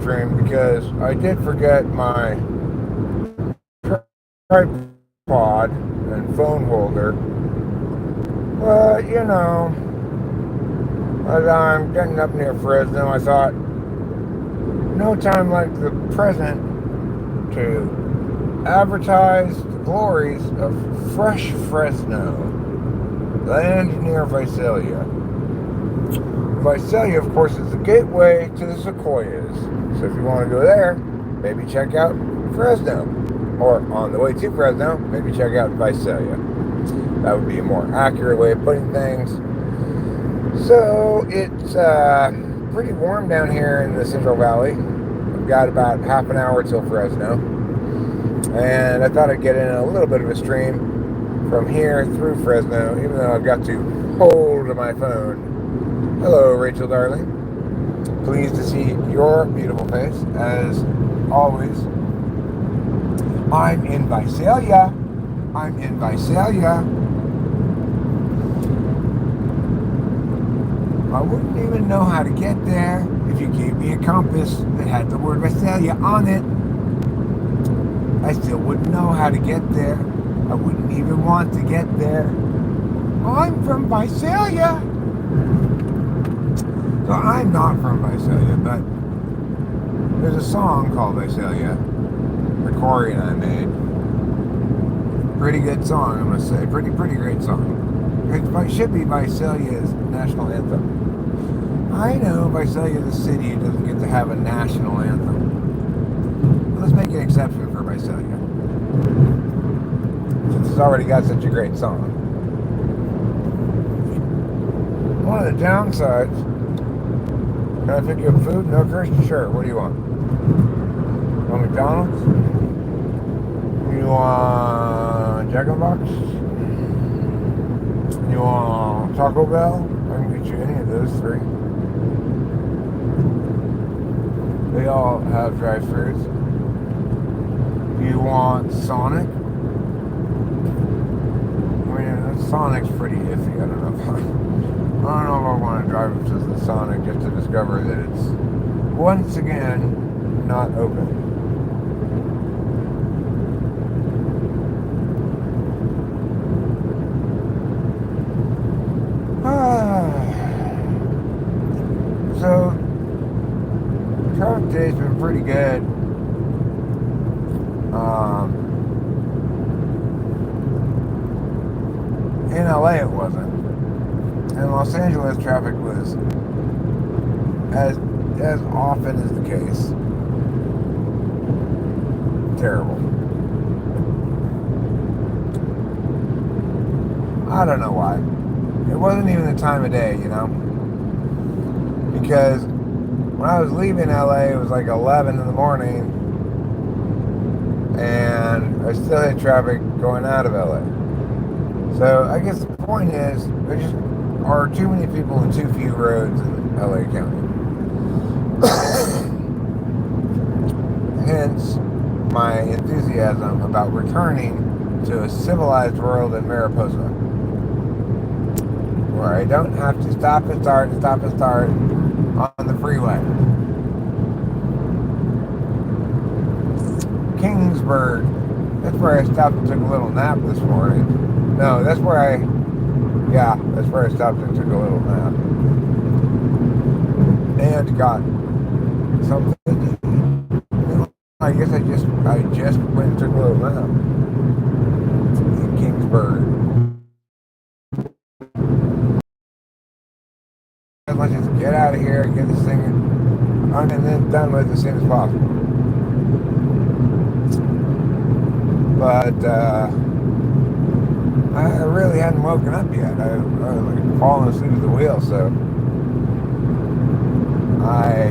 stream because I did forget my tripod and phone holder. But, as I'm getting up near Fresno, I thought, no time like the present to advertise the glories of fresh Fresno, land near Visalia. Visalia, of course, is the gateway to the Sequoias. So if you want to go there, maybe check out Fresno. Or on the way to Fresno, maybe check out Visalia. That would be a more accurate way of putting things. So it's pretty warm down here in the Central Valley. I've got about half an hour till Fresno. And I thought I'd get in a little bit of a stream from here through Fresno, even though I've got to hold my phone. Hello, Rachel, darling. Pleased to see your beautiful face, as always. I'm in Visalia. I'm in Visalia. I wouldn't even know how to get there if you gave me a compass that had the word Visalia on it. I still wouldn't know how to get there. I wouldn't even want to get there. I'm from Visalia. So I'm not from Visalia, but there's a song called Visalia that Corey and I made. Pretty good song, I must say. Pretty great song. It should be Visalia's national anthem. I know Visalia, the city, doesn't get to have a national anthem. Let's make an exception for Visalia, since it's already got such a great song. One of the downsides. Can I pick you up food? No, Christian? Sure. What do you want? You want McDonald's? You want Jack in the Box? You want Taco Bell? I can get you any of those three. They all have drive-thrus. You want Sonic? I mean, Sonic's pretty iffy. I don't know if I want to drive up to the Sonic just to discover that it's once again not open. So, traffic today's been pretty good. In LA it wasn't. In Los Angeles, traffic was, as often is the case, terrible. I don't know why. It wasn't even the time of day, because when I was leaving LA, it was like 11 in the morning, and I still had traffic going out of LA. So I guess the point is, there just are too many people and too few roads in LA County. Hence, my enthusiasm about returning to a civilized world in Mariposa, where I don't have to stop and start on the freeway. Kingsburg, that's where I stopped and took a little nap this morning. No, that's where I stopped and took a little nap. And got something to eat. I guess I just went and took a little nap in Kingsburg. Let's just get out of here and get this thing on and then done with as soon as possible. But I really hadn't woken up yet. I was like falling asleep at the wheel, so I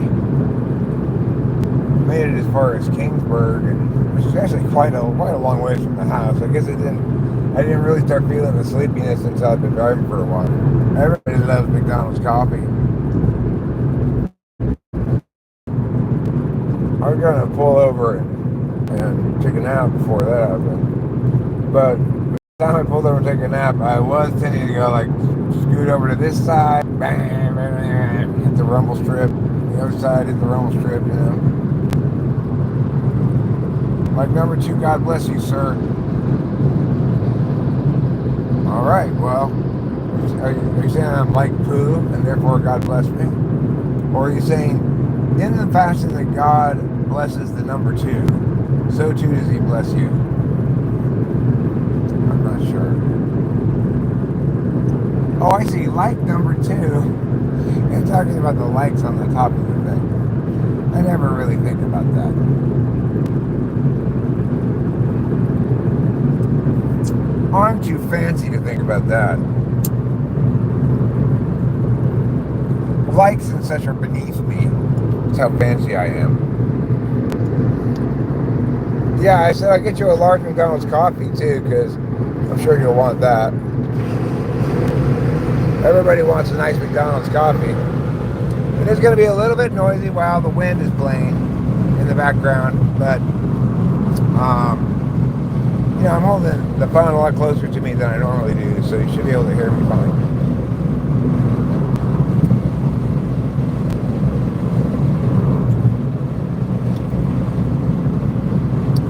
made it as far as Kingsburg, and which is actually quite a long way from the house. I guess I didn't really start feeling the sleepiness until I've been driving for a while. Everybody loves McDonald's coffee. I was gonna pull over and take a nap before that happened, but the time I pulled over and take a nap, I was tending to go like scoot over to this side, bang, bang, bang, hit the rumble strip. The other side hit the rumble strip, Like number 2, God bless you, sir. All right, well, are you saying I'm like poo and therefore God bless me? Or are you saying, in the fashion that God blesses the number 2, so too does he bless you? I'm not sure. Oh, I see. Like number 2. You're talking about the likes on the top of the thing. I never really think about that. Oh, I'm too fancy to think about that. Likes and such are beneath me. That's how fancy I am. Yeah, I said I'll get you a large McDonald's coffee too, because I'm sure you'll want that. Everybody wants a nice McDonald's coffee. It is going to be a little bit noisy while the wind is playing in the background, but I'm holding the phone a lot closer to me than I normally do, so you should be able to hear me fine.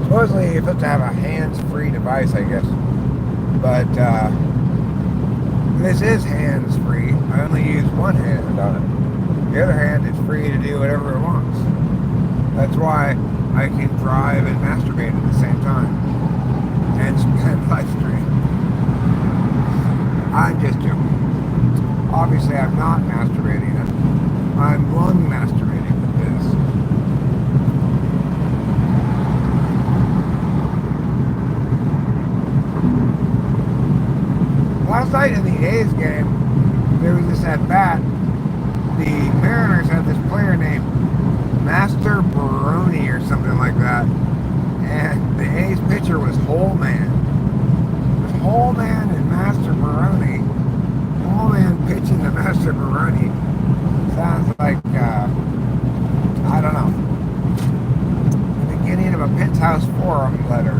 Supposedly you're supposed to have a hands-free device, I guess, but this is hands-free. I only use one hand on it. The other hand is free to do whatever it wants. That's why I can drive and masturbate at the same time. And live stream. I'm just joking. Obviously, I'm not masturbating it. I'm lung masturbating with this. Last night in the A's game, there was this at bat. The Mariners had this player named Master Baroni or something like that. And the A's pitcher was Holman. It was Holman and Master Baroni. Holman pitching to Master Baroni. Sounds like, I don't know, the beginning of a Penthouse Forum letter.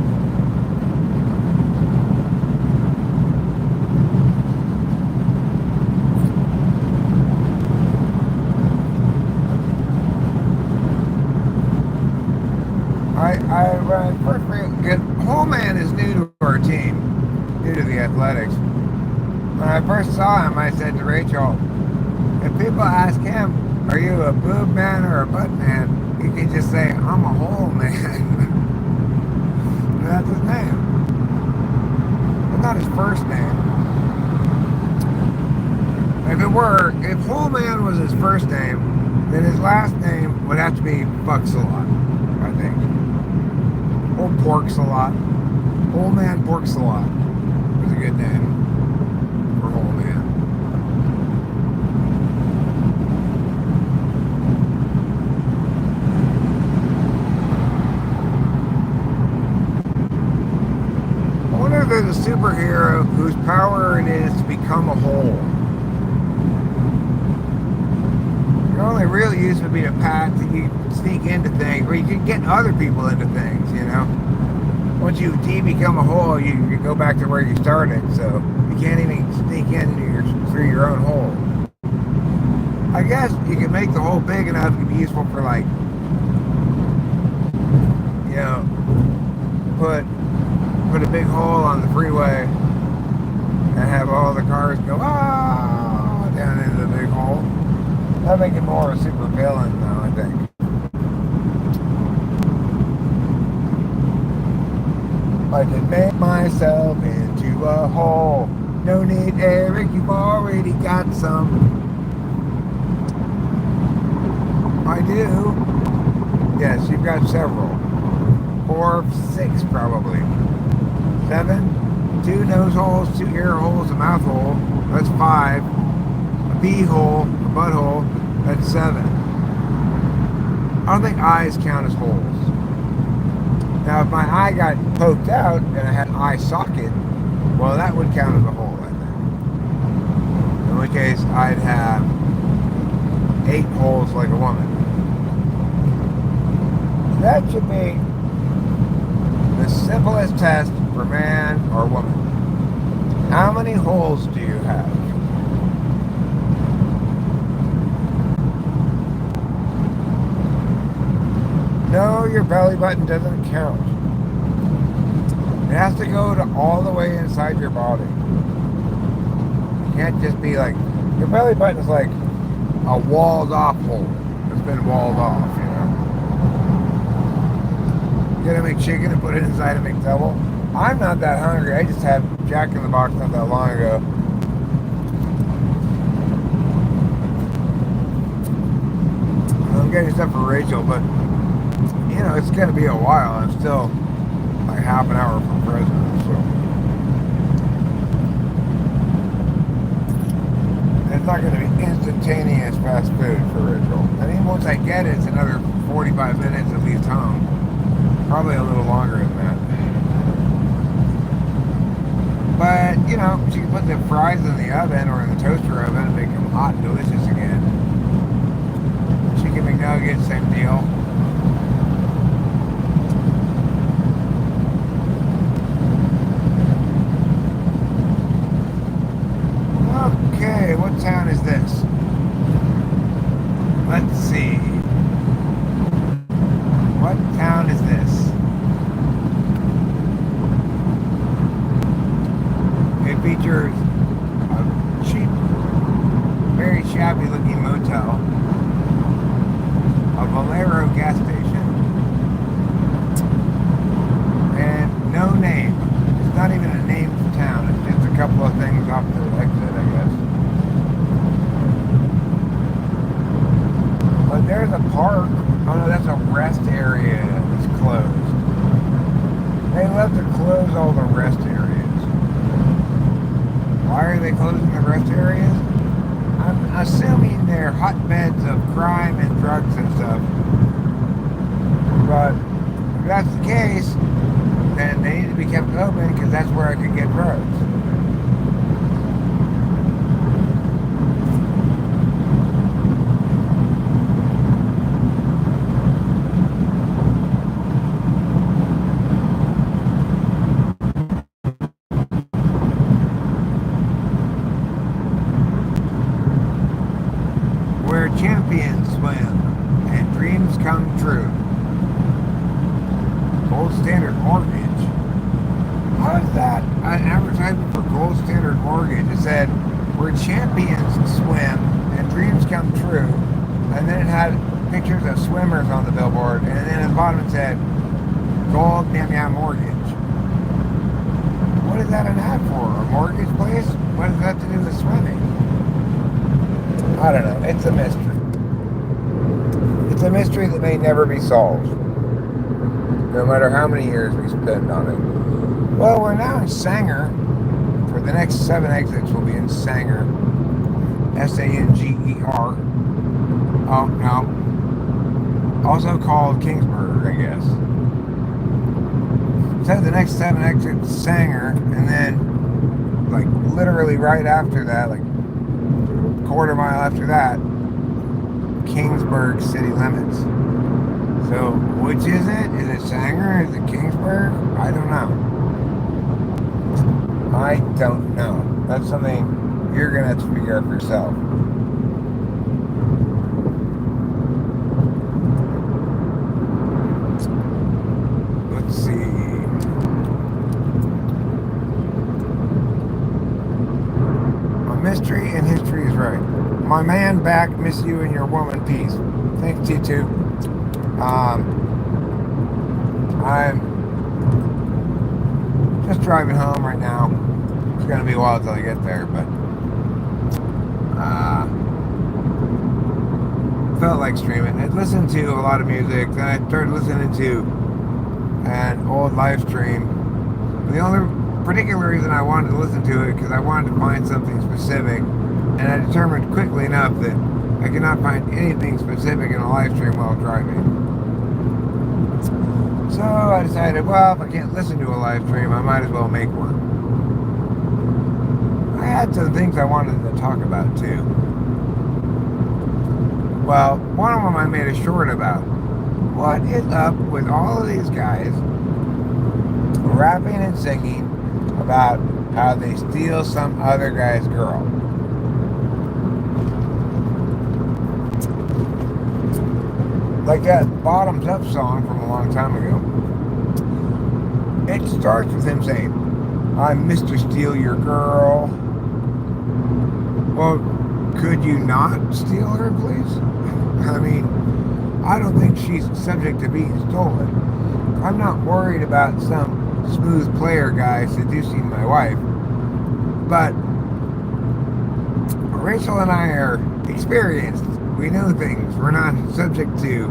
Holman is new to our team, new to the Athletics. When I first saw him, I said to Rachel, if people ask him, are you a boob man or a butt man, he can just say, I'm a hole man. That's his name. But not his first name. If Hole Man was his first name, then his last name would have to be Fucks-a-lot, I think. Or Porks-a-lot. Hole Man Porks-a-lot was a good name for Hole Man. I wonder if there's a superhero whose power it is to become a hole. Your only real use would be to sneak into things, or you could get other people into things, you know. Once you become a hole, you go back to where you started, so you can't even sneak in through your own hole. I guess you can make the hole big enough to be useful for, like, you know, put a big hole on the freeway and have all the cars go down into the big hole. That'd make it more of a super villain, though, I think. I can make myself into a hole. No need, Eric, you've already got some. I do. Yes, you've got several. 4, 6 probably. 7, 2 nose holes, 2 ear holes, a mouth hole. That's 5. A pee hole, a butt hole. That's 7. I don't think eyes count as holes. Now, if my eye got poked out and I had an eye socket, well, that would count as a hole, I think. In which case, I'd have 8 holes like a woman. That should be the simplest test for man or woman. How many holes do you have? No, your belly button doesn't count. has to go to all the way inside your body. You can't just be like, your belly button is like a walled off hole. It's been walled off, you know. You gotta make chicken and put it inside and make double. I'm not that hungry. I just had Jack in the Box not that long ago. I'm getting stuff for Rachel, but you know, it's gonna be a while. I'm still like half an hour from Fresno, so it's not gonna be instantaneous fast food for Rachel. I mean, once I get it, it's another 45 minutes at least home. Probably a little longer than that. But, you know, she can put the fries in the oven or in the toaster oven and make them hot and delicious again. Chicken McNuggets, same deal. Okay, what town is this? Let's see. What town is this? It features a cheap, very shabby looking motel, a Valero gas station, and no name. It's not even a named town. It's just a couple of things off the exit, I guess. But there's a park. Oh no, that's a rest area that's closed. They love to close all the rest areas. Why are they closing the rest areas? I'm assuming they're hotbeds of crime and drugs and stuff. But if that's the case, then they need to be kept open because that's where I could get drugs. Champions swim and dreams come true. Gold Standard Mortgage. How is that an advertisement for Gold Standard Mortgage? It said, where champions swim and dreams come true. And then it had pictures of swimmers on the billboard. And then at the bottom it said, Gold Mortgage. What is that an ad for? A mortgage place? What does that have to do with swimming? I don't know. It's a mystery. It's a mystery that may never be solved, no matter how many years we spend on it. Well, we're now in Sanger. For the next 7 exits, we'll be in Sanger. Sanger. Oh, no. Also called Kingsburg, I guess. So the next 7 exits, Sanger, and then, like, literally right after that, like, quarter mile after that, Kingsburg city limits. So, which is it? Is it Sanger? Is it Kingsburg? I don't know. I don't know. That's something you're going to have to figure out for yourself. Let's see. A mystery and history is right. My man back, miss you and your woman, peace. Thanks, T2. I'm just driving home right now. It's going to be a while till I get there, but felt like streaming. I listened to a lot of music, then I started listening to an old live stream. The only particular reason I wanted to listen to it because I wanted to find something specific. And I determined quickly enough that I could not find anything specific in a live stream while driving. So I decided, well, if I can't listen to a live stream, I might as well make one. I had some things I wanted to talk about too. Well, one of them I made a short about. What is up with all of these guys rapping and singing about how they steal some other guy's girl? Like that Bottoms Up song from a long time ago. it starts with him saying, I'm Mr. Steal Your Girl. Well, could you not steal her, please? I mean, I don't think she's subject to being stolen. I'm not worried about some smooth player guy seducing my wife. But Rachel and I are experienced. We know things. We're not subject to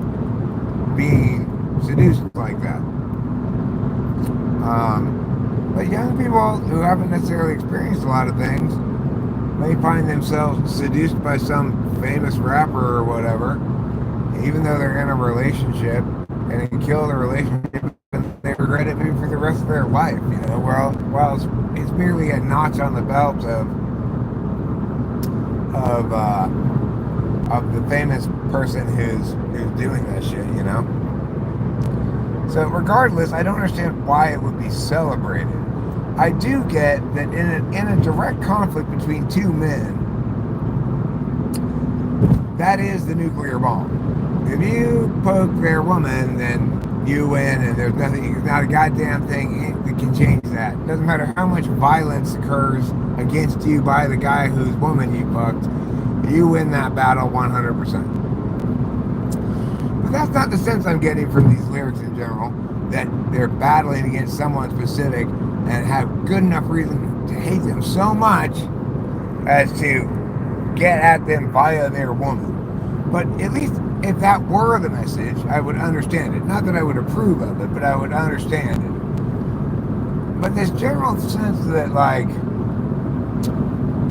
being seduced like that. But young people who haven't necessarily experienced a lot of things may find themselves seduced by some famous rapper or whatever, even though they're in a relationship, and it can kill the relationship and they regret it for the rest of their life, you know, while it's merely a notch on the belt of the famous person who's doing that shit, you know? So regardless, I don't understand why it would be celebrated. I do get that in a direct conflict between two men, that is the nuclear bomb. If you poke their woman, then you win, and there's not a goddamn thing that can change that. It doesn't matter how much violence occurs against you by the guy whose woman you fucked, you win that battle 100%. But that's not the sense I'm getting from these lyrics in general, that they're battling against someone specific and have good enough reason to hate them so much as to get at them via their woman. But at least if that were the message, I would understand it. Not that I would approve of it, but I would understand it. But this general sense that, like,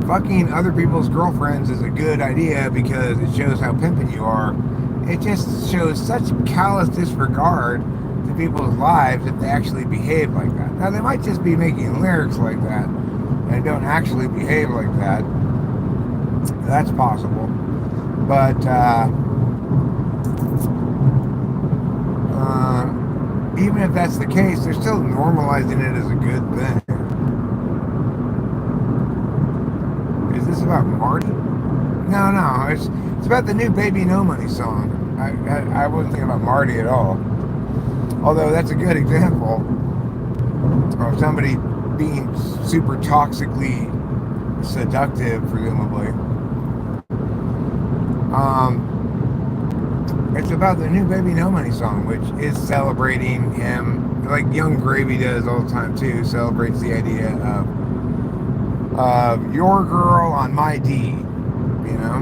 fucking other people's girlfriends is a good idea because it shows how pimping you are, it just shows such callous disregard to people's lives if they actually behave like that. Now, they might just be making lyrics like that and don't actually behave like that. That's possible. But even if that's the case, they're still normalizing it as a good thing. Is this about Marty? No, it's about the new Baby No Money song. I wasn't thinking about Marty at all. Although that's a good example of somebody being super toxically seductive, presumably. It's about the new Baby No Money song, which is celebrating him, like Young Gravy does all the time too, celebrates the idea of your girl on my D, you know?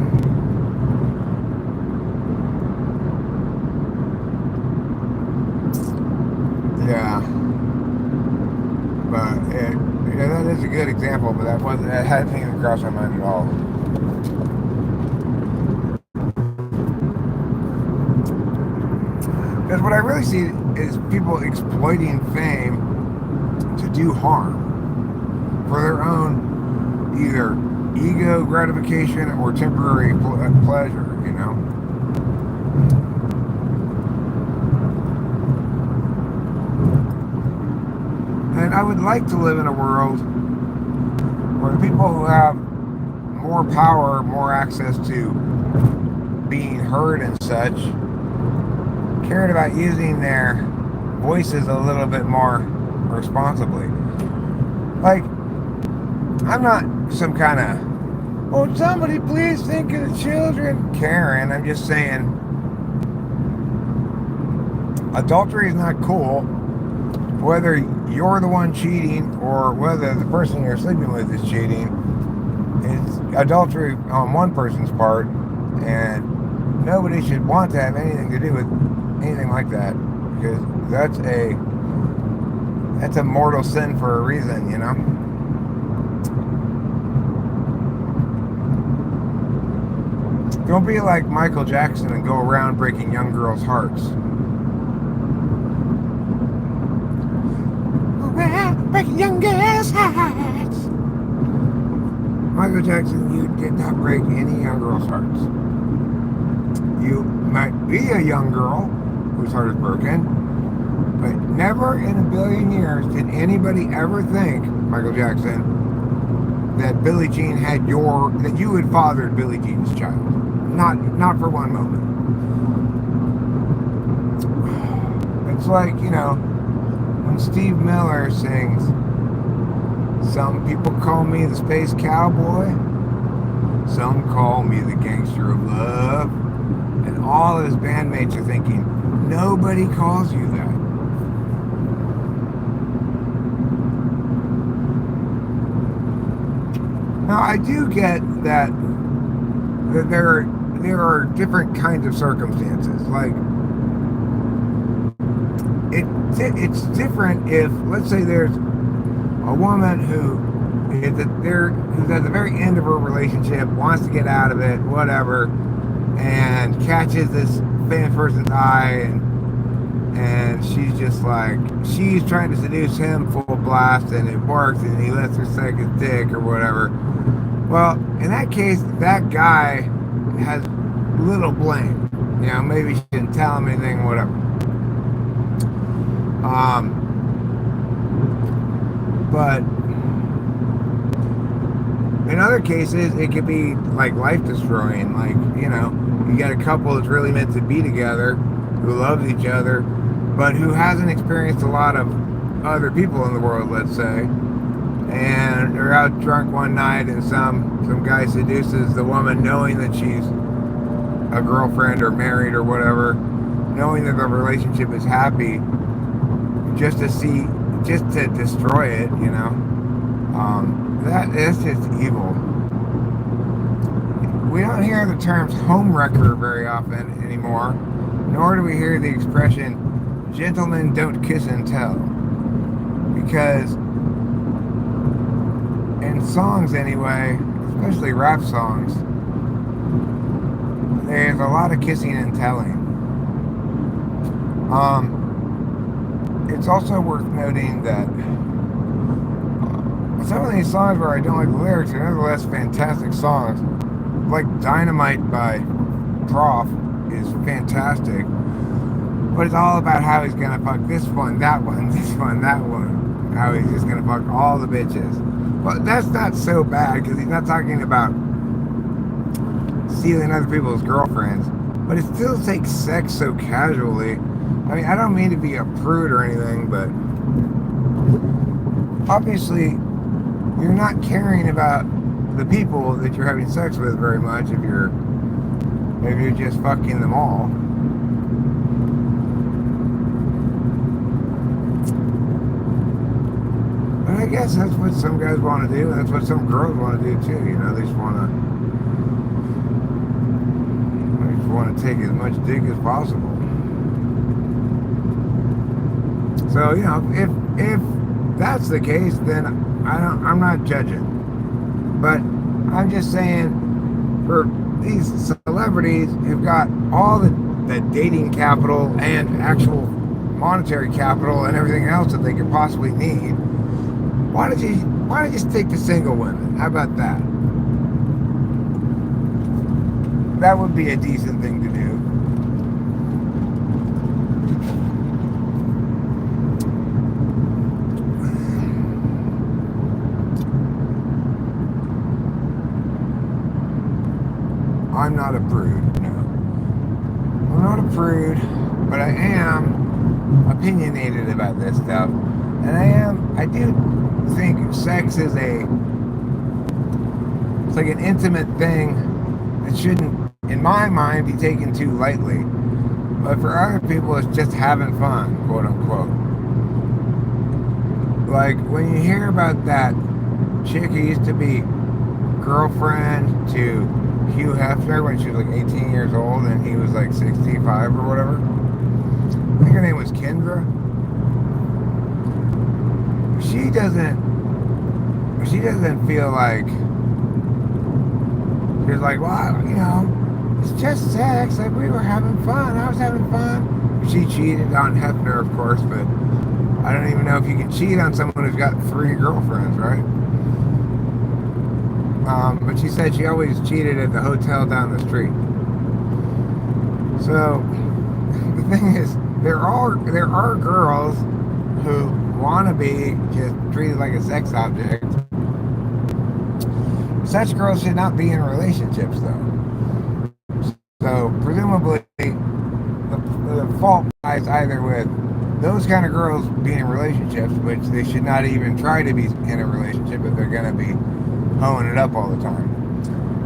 Yeah. But that is a good example, but that hadn't even crossed my mind at all. Because what I really see is people exploiting fame to do harm for their own either ego gratification or temporary pleasure, you know? And I would like to live in a world where the people who have more power, more access to being heard and such, cared about using their voices a little bit more responsibly. Like, I'm not some kind of, oh, somebody please think of the children, Karen. I'm just saying, adultery is not cool. Whether you're the one cheating or whether the person you're sleeping with is cheating, it's adultery on one person's part, and nobody should want to have anything to do with anything like that, because that's a mortal sin for a reason, you know? Don't be like Michael Jackson and go around breaking young girls' hearts. Breaking young girls' hearts. Michael Jackson, you did not break any young girls' hearts. You might be a young girl whose heart is broken, but never in a billion years did anybody ever think, Michael Jackson, that Billie Jean that you had fathered Billie Jean's child. Not for one moment. It's like, you know, when Steve Miller sings, "Some people call me the space cowboy, some call me the gangster of love," and all of his bandmates are thinking, nobody calls you that. Now, I do get that there are different kinds of circumstances. Like, it's different if, let's say, there's a woman who's at the very end of her relationship, wants to get out of it, whatever, and catches this famous person's eye, and she's just like, she's trying to seduce him full blast, and it works, and he lets her suck his dick or whatever. Well, in that case, that guy has little blame. You know, maybe she didn't tell him anything, whatever. But in other cases, it could be like life destroying. Like, you know, you got a couple that's really meant to be together, who loves each other, but who hasn't experienced a lot of other people in the world, let's say, and they're out drunk one night, and some guy seduces the woman, knowing that she's a girlfriend or married or whatever, knowing that the relationship is happy, just to destroy it, you know. That's just evil. We don't hear the terms homewrecker very often anymore, nor do we hear the expression, gentlemen don't kiss and tell. Because in songs anyway, especially rap songs, there's a lot of kissing and telling. It's also worth noting that some of these songs where I don't like the lyrics are nevertheless fantastic songs. Like Dynamite by Prof is fantastic, but it's all about how he's gonna fuck this one, that one, this one, that one. How he's just gonna fuck all the bitches. But that's not so bad, because he's not talking about stealing other people's girlfriends, but it still takes sex so casually. I mean, I don't mean to be a prude or anything, but obviously you're not caring about the people that you're having sex with very much if you're just fucking them all. But I guess that's what some guys want to do, and that's what some girls want to do too. You know, they just want to take as much dick as possible. So, you know, if that's the case, then I'm not judging. But I'm just saying, for these celebrities who've got all the dating capital and actual monetary capital and everything else that they could possibly need, why don't you just take the single women? How about that? That would be a decent thing to do. I'm not a prude, no. I'm not a prude, but I am opinionated about this stuff. And I do think sex is it's like an intimate thing that shouldn't, in my mind, be taken too lightly. But for other people, it's just having fun, quote unquote. Like, when you hear about that chick who used to be girlfriend to Hugh Hefner when she was like 18 years old and he was like 65 or whatever. I think her name was Kendra. She doesn't feel like, she's like, well, you know, it's just sex, like we were having fun, I was having fun. She cheated on Hefner, of course, but I don't even know if you can cheat on someone who's got 3 girlfriends, right? But she said she always cheated at the hotel down the street. So the thing is, there are girls who want to be just treated like a sex object. Such girls should not be in relationships, though. So presumably, the fault lies either with those kind of girls being in relationships, which they should not even try to be in a relationship if they're going to be hoeing it up all the time.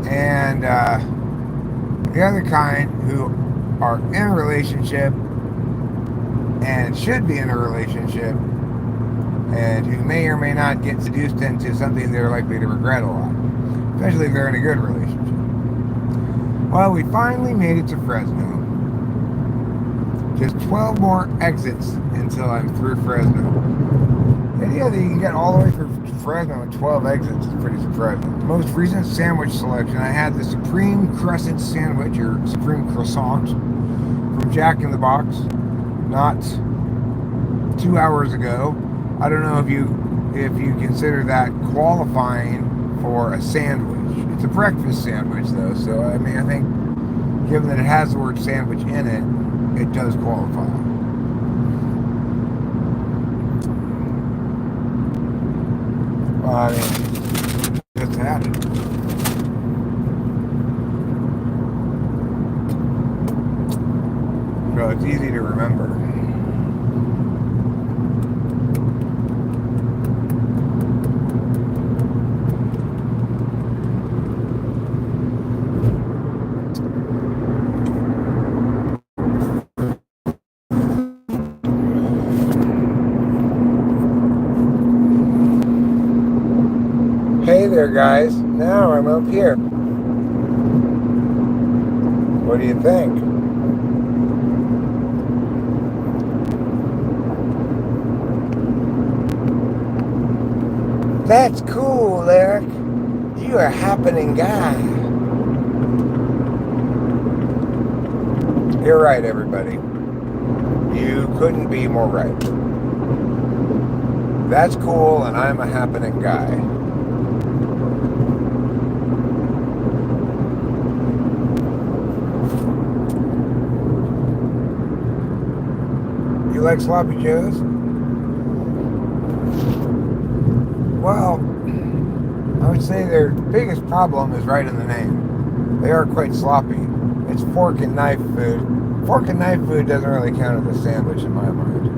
And the other kind who are in a relationship and should be in a relationship and who may or may not get seduced into something they're likely to regret a lot, especially if they're in a good relationship. Well, we finally made it to Fresno. Just 12 more exits until I'm through Fresno. The idea that you can get all the way through Fresno with 12 exits is pretty surprising. The most recent sandwich selection, I had the Supreme Crescent Sandwich, or Supreme Croissant, from Jack in the Box, not 2 hours ago. I don't know if you consider that qualifying for a sandwich. It's a breakfast sandwich, though, so I mean, I think, given that it has the word sandwich in it, it does qualify. Well, I mean, just had it. So it's easy to remember. Hey there, guys. Now I'm up here. What do you think? That's cool, Eric. You're a happening guy. You're right, everybody. You couldn't be more right. That's cool, and I'm a happening guy. You like sloppy joes? Well, I would say their biggest problem is right in the name. They are quite sloppy. It's fork and knife food. Fork and knife food doesn't really count as a sandwich in my mind.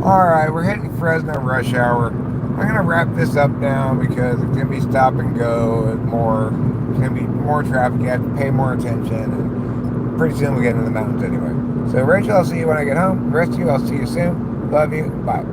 Alright, we're hitting Fresno rush hour. I'm going to wrap this up now because it's going to be stop and go and more. It's going to be more traffic. You have to pay more attention. And pretty soon we'll get into the mountains anyway. So Rachel, I'll see you when I get home. The rest of you, I'll see you soon. Love you. Bye.